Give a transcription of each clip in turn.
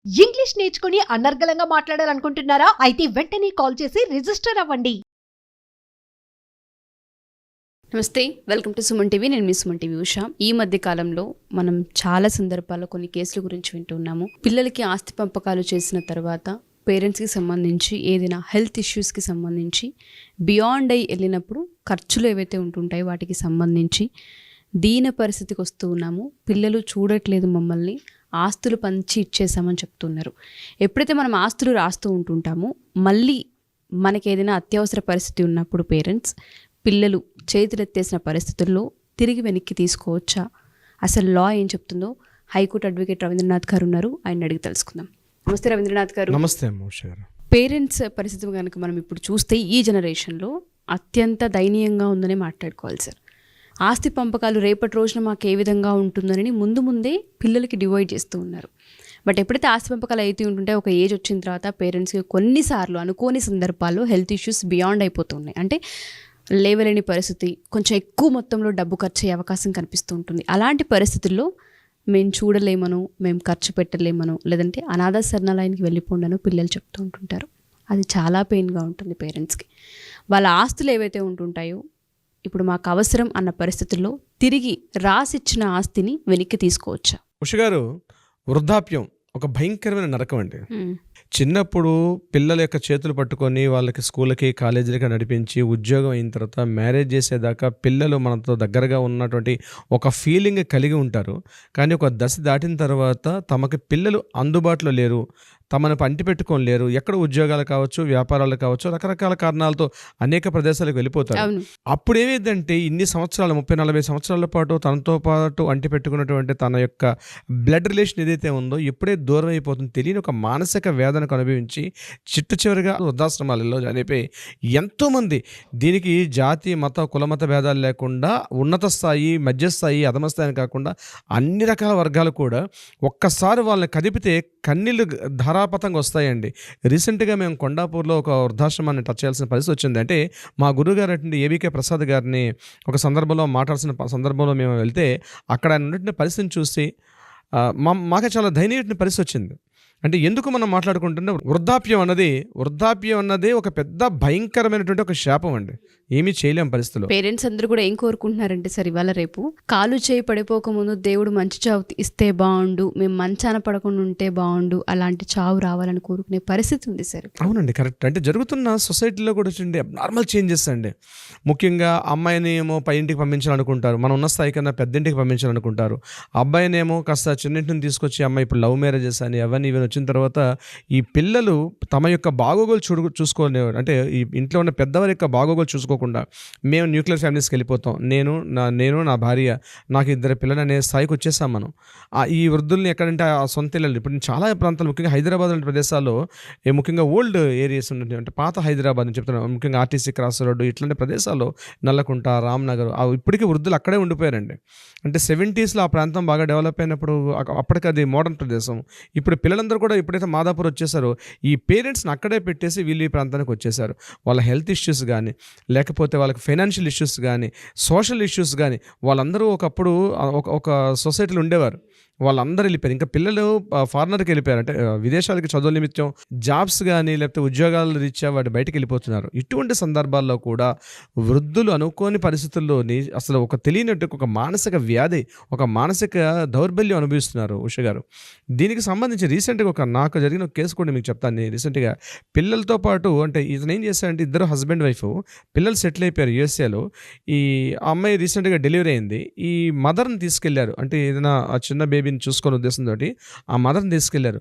English నేర్చుకుని అనర్గళంగా మాట్లాడాలనుకుంటున్నారా? అయితే వెంటనే కాల్ చేసి రిజిస్టర్ అవ్వండి. నమస్తే, వెల్కమ్ టు సుమన్ టీవీ. నేను మీ సుమన్ టీవీ ఉషా. ఈ మధ్య కాలంలో మనం చాలా సందర్భాల్లో కొన్ని కేసుల గురించి వింటున్నాము. పిల్లలకి ఆస్తి పంపకాలు చేసిన తర్వాత పేరెంట్స్కి సంబంధించి ఏదైనా హెల్త్ ఇష్యూస్కి సంబంధించి బియాండ్ అయి వెళ్ళినప్పుడు ఖర్చులు ఏవైతే ఉంటుంటాయో వాటికి సంబంధించి దీన పరిస్థితికి వస్తూ ఉన్నాము. పిల్లలు చూడట్లేదు మమ్మల్ని, ఆస్తులు పంచి ఇచ్చేసామని చెప్తున్నారు. ఎప్పుడైతే మనం ఆస్తులు రాస్తూ ఉంటుంటామో మళ్ళీ మనకి ఏదైనా అత్యవసర పరిస్థితి ఉన్నప్పుడు పేరెంట్స్ పిల్లలు చేతులెత్తేసిన పరిస్థితుల్లో తిరిగి వెనక్కి తీసుకోవచ్చా? అసలు లా ఏం చెప్తుందో హైకోర్టు అడ్వకేట్ రవీంద్రనాథ్ గారు ఉన్నారు, ఆయన అడిగి తెలుసుకుందాం. నమస్తే రవీంద్రనాథ్ గారు. నమస్తే. పేరెంట్స్ పరిస్థితి కనుక మనం ఇప్పుడు చూస్తే ఈ జనరేషన్లో అత్యంత దయనీయంగా ఉందనే మాట్లాడుకోవాలి సార్. ఆస్తి పంపకాలు రేపటి రోజున మాకు ఏ విధంగా ఉంటుందని ముందే పిల్లలకి డివైడ్ చేస్తూ ఉన్నారు. బట్ ఎప్పుడైతే ఆస్తి పంపకాలు అయితే ఉంటుంటే ఒక ఏజ్ వచ్చిన తర్వాత పేరెంట్స్కి కొన్నిసార్లు అనుకోని సందర్భాల్లో హెల్త్ ఇష్యూస్ బియాండ్ అయిపోతున్నాయి. అంటే లేవలేని పరిస్థితి, కొంచెం ఎక్కువ మొత్తంలో డబ్బు ఖర్చు అయ్యే అవకాశం కనిపిస్తూ ఉంటుంది. అలాంటి పరిస్థితుల్లో మేము చూడలేమను, మేము ఖర్చు పెట్టలేమను, లేదంటే అనాథ శరణాలయానికి వెళ్ళిపోండను పిల్లలు చెప్తూ ఉంటుంటారు. అది చాలా పెయిన్గా ఉంటుంది పేరెంట్స్కి. వాళ్ళ ఆస్తులు ఏవైతే ఉంటుంటాయో ఇప్పుడు మాకు అవసరం అన్న పరిస్థితుల్లో తిరిగి రాసిచ్చిన ఆస్తిని వెనక్కి తీసుకోవచ్చా? ఉష గారు, వృద్ధాప్యం ఒక భయంకరమైన నరకం అండి. చిన్నప్పుడు పిల్లల యొక్క చేతులు పట్టుకొని వాళ్ళకి స్కూళ్ళకి కాలేజీలకి నడిపించి ఉద్యోగం అయిన తర్వాత మ్యారేజ్ చేసేదాకా పిల్లలు మనతో దగ్గరగా ఉన్నటువంటి ఒక ఫీలింగ్ కలిగి ఉంటారు. కానీ ఒక దశ దాటిన తర్వాత తమకి పిల్లలు అందుబాటులో లేరు, తమను అంటి పెట్టుకొని లేరు, ఎక్కడ ఉద్యోగాలు కావచ్చు, వ్యాపారాలు కావచ్చు, రకరకాల కారణాలతో అనేక ప్రదేశాలకు వెళ్ళిపోతారు. అప్పుడు ఏమైందంటే ఇన్ని సంవత్సరాలు 30-40 సంవత్సరాల పాటు తనతో పాటు అంటి పెట్టుకున్నటువంటి తన యొక్క బ్లడ్ రిలేషన్ ఏదైతే ఉందో ఎప్పుడే దూరం అయిపోతుంది తెలియని ఒక మానసిక వేదనకు అనుభవించి చిట్ట చివరిగా వృద్ధాశ్రమాలలో చనిపోయి ఎంతోమంది, దీనికి జాతి మత కులమత భేదాలు లేకుండా ఉన్నత స్థాయి, మధ్యస్థాయి, అధమ స్థాయి కాకుండా అన్ని రకాల వర్గాలు కూడా ఒక్కసారి వాళ్ళని కదిపితే కన్నీళ్ళు ధారాపతంగా వస్తాయండి. రీసెంట్గా మేము కొండాపూర్లో ఒక వృద్ధాశ్రమాన్ని టచ్ చేయాల్సిన పరిస్థితి వచ్చింది. అంటే మా గురువుగారు అంటే ఏబీకే ప్రసాద్ గారిని ఒక సందర్భంలో మాట్లాడాల్సిన సందర్భంలో మేము వెళ్తే అక్కడ ఆయన ఉన్నటువంటి పరిస్థితిని చూసి మాకే చాలా దయనీయమైన పరిస్థితి వచ్చింది. అంటే ఎందుకు మనం మాట్లాడుకుంటుంటే వృద్ధాప్యం అన్నది ఒక పెద్ద భయంకరమైనటువంటి ఒక శాపం అండి. ఏమీ చేయలేం పరిస్థితుల్లో. పేరెంట్స్ అందరూ కూడా ఏం కోరుకుంటున్నారంటే సార్, ఇవాళ రేపు కాలు చేయి పడిపోక ముందు దేవుడు మంచి చావు ఇస్తే బాగుండు, మేము మంచాన పడకుండా ఉంటే బాగుండు, అలాంటి చావు రావాలని కోరుకునే పరిస్థితి ఉంది సార్. అవునండి, కరెక్ట్. అంటే జరుగుతున్న సొసైటీలో కూడా వచ్చిండే నార్మల్ చేంజెస్ అండి. ముఖ్యంగా అమ్మాయిని ఏమో పై ఇంటికి పంపించాలనుకుంటారు, మనం ఉన్న స్థాయి కన్నా పెద్దింటికి పంపించాలనుకుంటారు. అబ్బాయినేమో కాస్త చిన్నింటిని తీసుకొచ్చి అమ్మాయి ఇప్పుడు లవ్ మ్యారేజెస్ అని అవన్నీ ఇవన్నీ వచ్చిన తర్వాత ఈ పిల్లలు తమ యొక్క బాగోగులు చూసుకోలేవారు. అంటే ఈ ఇంట్లో ఉన్న పెద్దవారి యొక్క బాగోగులు చూసుకోకుండా మేము న్యూక్లియర్ ఫ్యామిలీస్కి వెళ్ళిపోతాం, నేను నా భార్య, నాకు 2 పిల్లలు అనే స్థాయికి వచ్చేసాం మనం. ఈ వృద్ధుల్ని ఎక్కడంటే ఆ సొంత ఇళ్ళు, ఇప్పుడు చాలా ప్రాంతాలు ముఖ్యంగా హైదరాబాద్ లాంటి ప్రదేశాల్లో, ముఖ్యంగా ఓల్డ్ ఏరియాస్ ఉన్నట్టు అంటే పాత హైదరాబాద్ అని చెప్తున్నాను, ముఖ్యంగా ఆర్టీసీ క్రాస్ రోడ్డు ఇట్లాంటి ప్రదేశాల్లో, నల్లకుంట, రామ్నగర్, ఇప్పటికీ వృద్ధులు అక్కడే ఉండిపోయారండి. అంటే 70sలో ఆ ప్రాంతం బాగా డెవలప్ అయినప్పుడు అప్పటికి అది మోడర్న్ ప్రదేశం. ఇప్పుడు పిల్లలందరూ కూడా ఎప్పుడైతే మాదాపూర్ వచ్చేసారో ఈ పేరెంట్స్ని అక్కడే పెట్టేసి వీళ్ళు ఈ ప్రాంతానికి వచ్చేసారు. వాళ్ళ హెల్త్ ఇష్యూస్ కానీ, లేకపోతే వాళ్ళకి ఫైనాన్షియల్ ఇష్యూస్ కానీ, సోషల్ ఇష్యూస్ కానీ, వాళ్ళందరూ ఒకప్పుడు ఒక సొసైటీలో ఉండేవారు, వాళ్ళందరూ వెళ్ళిపోయారు. ఇంకా పిల్లలు ఫారినర్కి వెళ్ళిపోయారు, అంటే విదేశాలకి చదువుల నిమిత్తం జాబ్స్ కానీ లేకపోతే ఉద్యోగాల రీత్యా వాటి బయటకు వెళ్ళిపోతున్నారు. ఇటువంటి సందర్భాల్లో కూడా వృద్ధులు అనుకోని పరిస్థితుల్లోని అసలు ఒక తెలియనట్టు ఒక మానసిక వ్యాధి, ఒక మానసిక దౌర్బల్యం అనుభవిస్తున్నారు. ఉష గారు, దీనికి సంబంధించి రీసెంట్గా నాకు జరిగిన ఒక కేసు కూడా మీకు చెప్తాను. రీసెంట్గా పిల్లలతో పాటు, అంటే ఇతను ఏం చేశాడంటే ఇద్దరు హస్బెండ్ వైఫ్, పిల్లలు సెటిల్ అయిపోయారు యూఎస్ఏలో. ఈ అమ్మాయి రీసెంట్గా డెలివరీ అయింది. ఈ మదర్ని తీసుకెళ్లారు, అంటే ఏదైనా ఆ చిన్న బేబీ చూసుకునే ఉద్దేశంతో ఆ మదర్ని తీసుకెళ్లారు.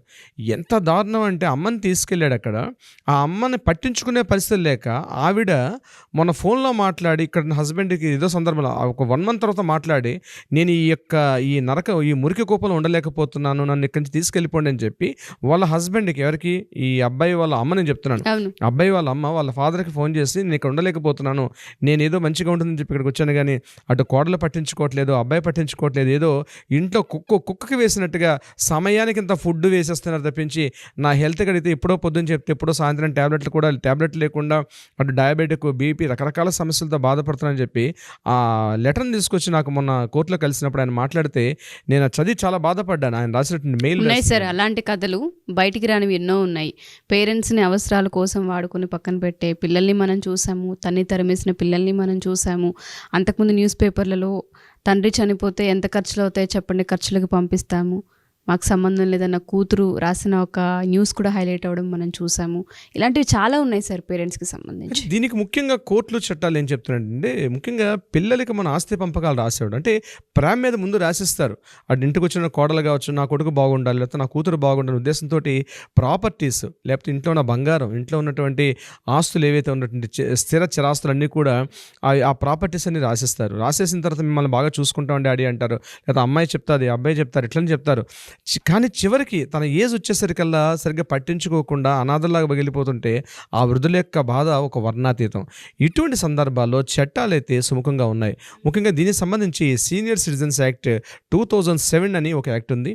ఎంత దారుణం అంటే అమ్మని తీసుకెళ్ళాడు. అక్కడ ఆ అమ్మని పట్టించుకునే పరిస్థితి లేక ఆవిడ మొన్న ఫోన్లో మాట్లాడి, ఇక్కడ హస్బెండ్కి ఏదో సందర్భంలో ఒక 1 month తర్వాత మాట్లాడి, నేను ఈ మురికి కూపంలో ఉండలేకపోతున్నాను, నన్ను ఇక్కడి నుంచి తీసుకెళ్ళిపోండి అని చెప్పి వాళ్ళ హస్బెండ్కి, ఎవరికి, ఈ అబ్బాయి వాళ్ళ అమ్మ, నేను చెప్తున్నాను, అబ్బాయి వాళ్ళ అమ్మ వాళ్ళ ఫాదర్కి ఫోన్ చేసి, నేను ఇక్కడ ఉండలేకపోతున్నాను, నేను ఏదో మంచిగా ఉంటుందని చెప్పి ఇక్కడికి వచ్చాను, కానీ అటు కోడలు పట్టించుకోవట్లేదు, అబ్బాయి పట్టించుకోవట్లేదు, ఏదో ఇంట్లో కుక్క కుక్కకి వేసినట్టుగా సమయానికి ఇంత ఫుడ్ వేసేస్తున్నారు తప్పించి నా హెల్త్ కడిగితే ఎప్పుడో పొద్దున్న చెప్తే ఎప్పుడో సాయంత్రం ట్యాబ్లెట్లు లేకుండా అటు డయాబెటిక్, బీపీ రకరకాల సమస్యలతో బాధపడుతున్నానని చెప్పి ఆ లెటర్ని తీసుకొచ్చి నాకు మొన్న కోర్టులో కలిసినప్పుడు ఆయన మాట్లాడితే నేను అది చదివి చాలా బాధపడ్డాను. ఆయన రాసినటువంటి మెయిల్ ఉన్నాయి సార్, అలాంటి కథలు బయటికి రానివి ఎన్నో ఉన్నాయి. పేరెంట్స్ని అవసరాల కోసం వాడుకొని పక్కన పెట్టే పిల్లల్ని మనం చూసాము, తన్ని తరిమేసిన పిల్లల్ని మనం చూసాము. అంతకుముందు న్యూస్ పేపర్లలో తండ్రి చనిపోతే ఎంత ఖర్చులు అవుతాయో చెప్పండి, ఖర్చులకు పంపిస్తాము, మాకు సంబంధం లేదన్న కూతురు రాసిన ఒక న్యూస్ కూడా హైలైట్ అవ్వడం మనం చూసాము. ఇలాంటివి చాలా ఉన్నాయి సార్ పేరెంట్స్కి సంబంధించి. దీనికి ముఖ్యంగా కోర్టులు చట్టాలు ఏం చెప్తున్నాయంటే ముఖ్యంగా పిల్లలకి మన ఆస్తి పంపకాలు రాసేవాడు అంటే ప్రేమ మీద ముందు రాసిస్తారు. అటు ఇంటికి వచ్చిన కోడలు కావచ్చు, నా కొడుకు బాగుండాలి లేకపోతే నా కూతురు బాగుండాలి ఉద్దేశంతో ప్రాపర్టీస్ లేకపోతే ఇంట్లో ఉన్న బంగారం, ఇంట్లో ఉన్నటువంటి ఆస్తులు ఏవైతే ఉన్నటువంటి స్థిర చిరాస్తులు అన్నీ కూడా ఆ ప్రాపర్టీస్ అన్ని రాసిస్తారు. రాసేసిన తర్వాత మిమ్మల్ని బాగా చూసుకుంటాం డాడీ అంటారు, లేదా అమ్మాయి చెప్తాది, అబ్బాయి చెప్తారు, ఇట్లని చెప్తారు. కానీ చివరికి తన ఏజ్ వచ్చేసరికల్లా సరిగ్గా పట్టించుకోకుండా అనాథలాగా పగిలిపోతుంటే ఆ వృద్ధుల యొక్క బాధ ఒక వర్ణాతీతం. ఇటువంటి సందర్భాల్లో చట్టాలైతే సుముఖంగా ఉన్నాయి. ముఖ్యంగా దీనికి సంబంధించి సీనియర్ సిటిజన్స్ యాక్ట్ 2007 అని ఒక యాక్ట్ ఉంది.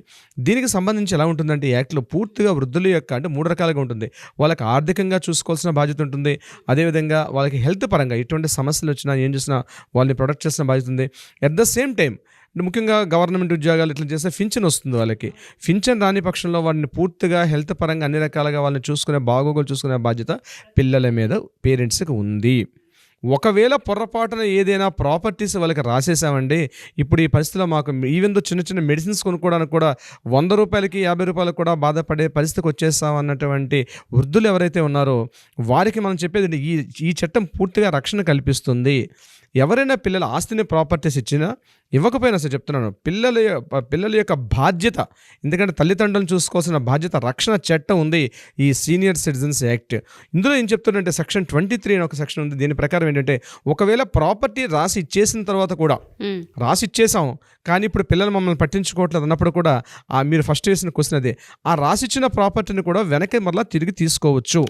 దీనికి సంబంధించి ఎలా ఉంటుందంటే ఈ యాక్ట్లో పూర్తిగా వృద్ధుల యొక్క అంటే 3 రకాలుగా ఉంటుంది. వాళ్ళకి ఆర్థికంగా చూసుకోవాల్సిన బాధ్యత ఉంటుంది, అదేవిధంగా వాళ్ళకి హెల్త్ పరంగా ఎటువంటి సమస్యలు వచ్చినా ఏం చేసినా వాళ్ళని ప్రొటెక్ట్ చేసిన బాధ్యత ఉంది. ఎట్ ద సేమ్ టైం ముఖ్యంగా గవర్నమెంట్ ఉద్యోగాలు ఇట్లా చేస్తే పింఛన్ వస్తుంది. వాళ్ళకి పింఛన్ రాని పక్షంలో వాడిని పూర్తిగా హెల్త్ పరంగా అన్ని రకాలుగా వాళ్ళని చూసుకునే బాగోగులు చూసుకునే బాధ్యత పిల్లల మీద పేరెంట్స్కి ఉంది. ఒకవేళ పొరపాటున ఏదైనా ప్రాపర్టీస్ వాళ్ళకి రాసేసామండి, ఇప్పుడు ఈ పరిస్థితిలో మాకు ఈవెన్ దో చిన్న మెడిసిన్స్ కొనుక్కోవడానికి కూడా 100 రూపాయలకి 50 రూపాయలకు కూడా బాధపడే పరిస్థితికి వచ్చేస్తాం అన్నటువంటి వృద్ధులు ఎవరైతే ఉన్నారో వారికి మనం చెప్పేది ఈ చట్టం పూర్తిగా రక్షణ కల్పిస్తుంది. ఎవరైనా పిల్లల ఆస్తిని ప్రాపర్టీస్ ఇచ్చినా ఇవ్వకపోయినా సరే చెప్తున్నాను, పిల్లల యొక్క బాధ్యత, ఎందుకంటే తల్లిదండ్రులను చూసుకోవాల్సిన బాధ్యత రక్షణ చట్టం ఉంది ఈ సీనియర్ సిటిజన్స్ యాక్ట్. ఇందులో ఏం చెప్తుందంటే సెక్షన్ 23 అని ఒక సెక్షన్ ఉంది. దీని ప్రకారం ఏంటంటే ఒకవేళ ప్రాపర్టీ రాసి ఇచ్చేసిన తర్వాత కూడా రాసి ఇచ్చేసాం కానీ ఇప్పుడు పిల్లలు మమ్మల్ని పట్టించుకోవట్లేదు అన్నప్పుడు కూడా మీరు ఫస్ట్ వేసిన క్వశ్చన్ అదే, ఆ రాసిచ్చిన ప్రాపర్టీని కూడా వెనక్కి మరలా తిరిగి తీసుకోవచ్చు.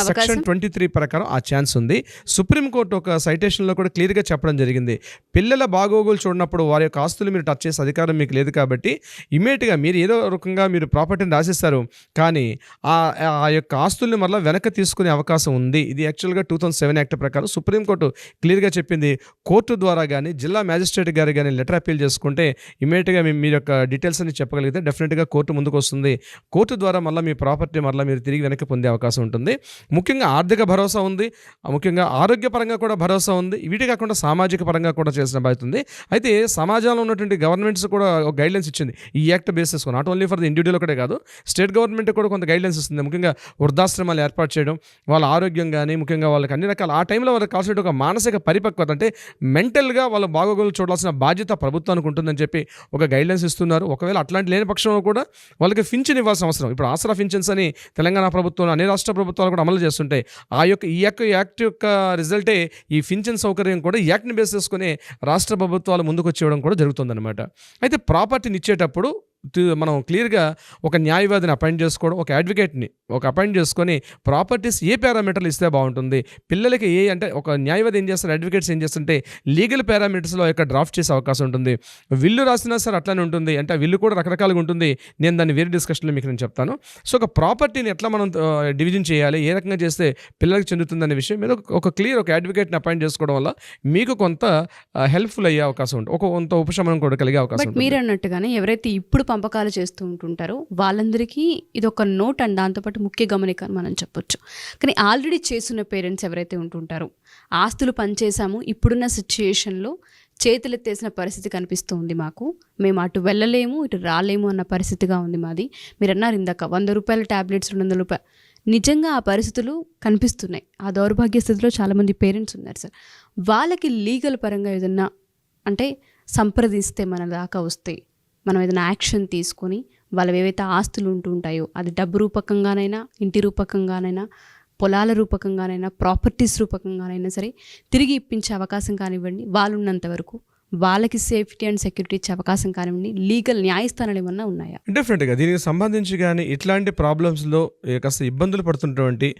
సెక్షన్ 23 ప్రకారం ఆ ఛాన్స్ ఉంది. సుప్రీంకోర్టు ఒక సైటేషన్లో కూడా క్లియర్గా చెప్పడం జరిగింది, పిల్లల బాగోగులు చూడనప్పుడు వారి యొక్క ఆస్తులు మీరు టచ్ చేసే అధికారం మీకు లేదు కాబట్టి ఇమీడియట్గా మీరు ఏదో రకంగా మీరు ప్రాపర్టీని రాసిస్తారు కానీ ఆ యొక్క ఆస్తుల్ని మరలా వెనక్కి తీసుకునే అవకాశం ఉంది. ఇది యాక్చువల్గా 2007 యాక్ట్ ప్రకారం సుప్రీంకోర్టు క్లియర్గా చెప్పింది. కోర్టు ద్వారా కానీ జిల్లా మ్యాజిస్ట్రేట్ గారు కానీ లెటర్ అపీల్ చేసుకుంటే ఇమీడియట్గా మీరు యొక్క డీటెయిల్స్ అన్ని చెప్పగలిగితే డెఫినెట్గా కోర్టు ముందుకు వస్తుంది. కోర్టు ద్వారా మళ్ళీ మీ ప్రాపర్టీ మళ్ళీ మీరు తిరిగి వెనక్కి పొందే అవకాశం ఉంటుంది. ముఖ్యంగా ఆర్థిక భరోసా ఉంది, ముఖ్యంగా ఆరోగ్యపరంగా కూడా భరోసా ఉంది. వీటి కాకుండా సామాజిక పరంగా కూడా చేసిన బాధ్యత ఉంది. అయితే సమాజంలో ఉన్నటువంటి గవర్నమెంట్స్ కూడా ఒక గైడ్లైన్స్ ఇచ్చింది ఈ act basis, not only for the individual ఒకటే కాదు, స్టేట్ గవర్నమెంట్ కూడా కొంత గైడ్లైన్స్ ఇస్తుంది. ముఖ్యంగా వృద్ధాశ్రమాలు ఏర్పాటు చేయడం, వాళ్ళ ఆరోగ్యం కానీ ముఖ్యంగా వాళ్ళకి అన్ని రకాల ఆ టైంలో వాళ్ళకి కావాల్సిన ఒక మానసిక పరిపక్వత అంటే మెంటల్గా వాళ్ళ బాగోగులు చూడాల్సిన బాధ్యత ప్రభుత్వానికి ఉంటుందని చెప్పి ఒక గైడ్లైన్స్ ఇస్తున్నారు. ఒకవేళ అట్లాంటి లేని పక్షంలో కూడా వాళ్ళకి పింఛన్ ఇవ్వాల్సిన అవసరం, ఇప్పుడు ఆసరా పింఛన్స్ అని తెలంగాణ ప్రభుత్వం అన్ని రాష్ట్ర ప్రభుత్వాలు కూడా అమలు చేస్తుంటాయి. ఈ యాక్ట్ యొక్క రిజల్టే ఈ పింఛన్ సౌకర్యం కూడా ఈ యాక్ట్ని బేస్ చేసుకుని రాష్ట్ర ప్రభుత్వాలు ముందుకు వచ్చేయడం కూడా జరుగుతుందన్నమాట. అయితే ప్రాపర్టీని ఇచ్చేటప్పుడు మనం క్లియర్గా ఒక న్యాయవాదిని అపాయింట్ చేసుకోవడం, ఒక అడ్వకేట్ని అపాయింట్ చేసుకొని ప్రాపర్టీస్ ఏ పారామీటర్లు ఇస్తే బాగుంటుంది, పిల్లలకి అంటే ఒక న్యాయవాది ఏం చేస్తారు, అడ్వకేట్స్ ఏం చేస్తుంటే లీగల్ పారామీటర్స్లో యొక్క డ్రాఫ్ట్ చేసే అవకాశం ఉంటుంది. విల్లు రాసినా సరే అట్లానే ఉంటుంది, అంటే విల్లు కూడా రకరకాలుగా ఉంటుంది. నేను దాన్ని వేరే డిస్కషన్లో మీకు నేను చెప్తాను. సో ఒక ప్రాపర్టీని ఎట్లా మనం డివిజన్ చేయాలి, ఏ రకంగా చేస్తే పిల్లలకి చెందుతుందనే విషయం మీద ఒక క్లియర్ ఒక అడ్వకేట్ని అపాయింట్ చేసుకోవడం వల్ల మీకు కొంత హెల్ప్ఫుల్ అయ్యే అవకాశం ఉంటుంది, కొంత ఉపశమనం కూడా కలిగే అవకాశం ఉంటుంది. మీరు అన్నట్టుగానే ఎవరైతే ఇప్పుడు పంపకాలు చేస్తూ ఉంటుంటారో వాళ్ళందరికీ ఇది ఒక నోట్ అండ్ దాంతోపాటు ముఖ్య గమనిక అని మనం చెప్పొచ్చు. కానీ ఆల్రెడీ చేస్తున్న పేరెంట్స్ ఎవరైతే ఉంటుంటారో ఆస్తులు పనిచేసాము, ఇప్పుడున్న సిచ్యుయేషన్లో చేతులెత్తేసిన పరిస్థితి కనిపిస్తూ ఉంది మాకు, మేము అటు వెళ్ళలేము ఇటు రాలేము అన్న పరిస్థితిగా ఉంది మాది. మీరు అన్నారు ఇందాక 100 రూపాయల ట్యాబ్లెట్స్ 200 రూపాయలు, నిజంగా ఆ పరిస్థితులు కనిపిస్తున్నాయి. ఆ దౌర్భాగ్య స్థితిలో చాలామంది పేరెంట్స్ ఉన్నారు సార్. వాళ్ళకి లీగల్ పరంగా ఏదన్నా అంటే సంప్రదిస్తే మన దాకా వస్తే మనం ఏదైనా యాక్షన్ తీసుకొని వాళ్ళు ఏవైతే ఆస్తులు ఉంటుంటాయో అది డబ్బు రూపకంగానైనా ఇంటి రూపకంగానైనా పొలాల రూపకంగానైనా ప్రాపర్టీస్ రూపకంగానైనా సరే తిరిగి ఇప్పించే అవకాశం కానివ్వండి, వాళ్ళు ఉన్నంత వరకు వాళ్ళకి సేఫ్టీ అండ్ సెక్యూరిటీ ఇచ్చే అవకాశం కానివ్వండి, లీగల్ న్యాయస్థానాలు ఏమన్నా ఉన్నాయా? డెఫినెట్గా దీనికి సంబంధించి కానీ ఇట్లాంటి ప్రాబ్లమ్స్లో కాస్త ఇబ్బందులు పడుతున్నటువంటి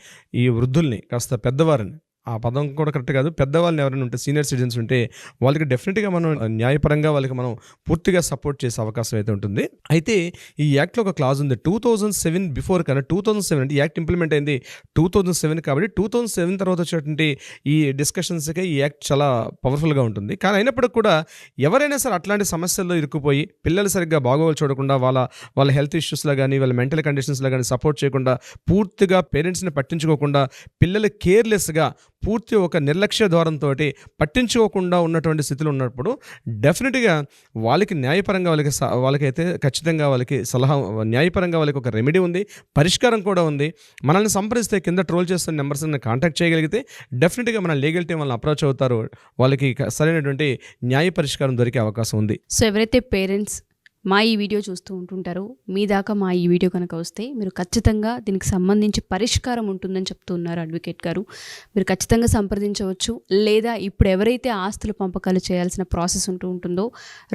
ఈ వృద్ధుల్ని, కాస్త పెద్దవారిని ఆ పదం కూడా కరెక్ట్ కాదు. పెద్దవాళ్ళు ఎవరైనా ఉంటే సీనియర్ సిటిజన్స్ ఉంటే వాళ్ళకి డెఫినెట్‌గా మనం న్యాయపరంగా వాళ్ళకి మనం పూర్తిగా సపోర్ట్ చేసే అవకాశం అయితే ఉంటుంది. అయితే ఈ యాక్ట్‌లో ఒక క్లాజ్ ఉంది. 2007 బిఫోర్ కన్నా 2007 అంటే ఈ యాక్ట్ ఇంప్లిమెంట్ అయింది 2007 కాబట్టి 2007 తర్వాత వచ్చేటువంటి ఈ డిస్కషన్స్‌కి ఈ యాక్ట్ చాలా పవర్‌ఫుల్‌గా ఉంటుంది. కానీ అయినప్పటికి కూడా ఎవరైనా సరే అట్లాంటి సమస్యల్లో ఇరుక్కుపోయి పిల్లలు సరిగ్గా బాగోగులు చూడకుండా వాళ్ళ హెల్త్ ఇష్యూస్‌లో గానీ, వాళ్ళ మెంటల్ కండిషన్స్‌లో గానీ సపోర్ట్ చేయకుండా, పూర్తిగా పేరెంట్స్‌ని పట్టించుకోకుండా, పిల్లలు కేర్‌లెస్‌గా పూర్తి ఒక నిర్లక్ష్య ధోరణితోటి పట్టించుకోకుండా ఉన్నటువంటి స్థితిలో ఉన్నప్పుడు డెఫినెట్‌గా వాళ్ళకి న్యాయపరంగా వాళ్ళకైతే ఖచ్చితంగా వాళ్ళకి సలహా న్యాయపరంగా వాళ్ళకి ఒక రెమెడీ ఉంది, పరిష్కారం కూడా ఉంది. మనల్ని సంప్రదిస్తే కింద ట్రోల్ చేస్తున్న నెంబర్స్ని కాంటాక్ట్ చేయగలిగితే డెఫినెట్‌గా మన లీగల్ టీం వాళ్ళని అప్రోచ్ అవుతారు. వాళ్ళకి సరైనటువంటి న్యాయ పరిష్కారం దొరికే అవకాశం ఉంది. సో ఎవరైతే పేరెంట్స్ మా ఈ వీడియో చూస్తూ ఉంటుంటారో మీ దాకా మా ఈ వీడియో కనుక వస్తే మీరు ఖచ్చితంగా దీనికి సంబంధించి పరిష్కారం ఉంటుందని చెప్తూ ఉన్నారు అడ్వకేట్ గారు. మీరు ఖచ్చితంగా సంప్రదించవచ్చు. లేదా ఇప్పుడు ఎవరైతే ఆస్తుల పంపకాలు చేయాల్సిన ప్రాసెస్ ఉంటుందో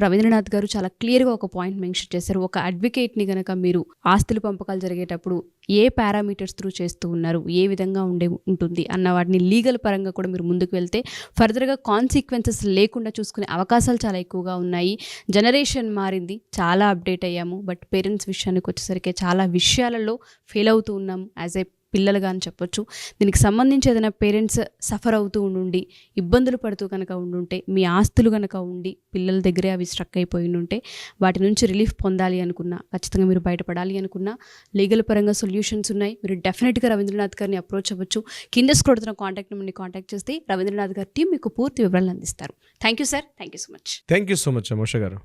రవీంద్రనాథ్ గారు చాలా క్లియర్గా ఒక పాయింట్ మెన్షన్ చేశారు. ఒక అడ్వకేట్ని కనుక మీరు ఆస్తుల పంపకాలు జరిగేటప్పుడు ఏ పారామీటర్స్ త్రూ చేస్తూ ఉన్నారు, ఏ విధంగా ఉంటుంది అన్న వాటిని లీగల్ పరంగా కూడా మీరు ముందుకు వెళ్తే ఫర్దర్గా కాన్సిక్వెన్సెస్ లేకుండా చూసుకునే అవకాశాలు చాలా ఎక్కువగా ఉన్నాయి. జనరేషన్ మారింది, చాలా అప్డేట్ అయ్యాము. బట్ పేరెంట్స్ విషయానికి వచ్చేసరికి చాలా విషయాలలో ఫెయిల్ అవుతూ ఉన్నాము యాజ్ ఏ పిల్లలుగా అని చెప్పొచ్చు. దీనికి సంబంధించి ఏదైనా పేరెంట్స్ సఫర్ అవుతూ ఉండి ఇబ్బందులు పడుతూ కనుక ఉండుంటే, మీ ఆస్తులు కనుక ఉండి పిల్లల దగ్గరే అవి స్ట్రక్ అయిపోయి ఉంటే, వాటి నుంచి రిలీఫ్ పొందాలి అనుకున్నా, ఖచ్చితంగా మీరు బయటపడాలి అనుకున్నా లీగల్ పరంగా సొల్యూషన్స్ ఉన్నాయి. మీరు డెఫినెట్గా రవీంద్రనాథ్ గారిని అప్రోచ్ అవ్వచ్చు. కింద స్క్రోల్ అవుతున్న కాంటాక్ట్ నెంబర్ని కాంటాక్ట్ చేస్తే రవీంద్రనాథ్ గారి టీం మీకు పూర్తి వివరాలు అందిస్తారు. Thank you sir, thank you so much. Thank you so much మోష గారు.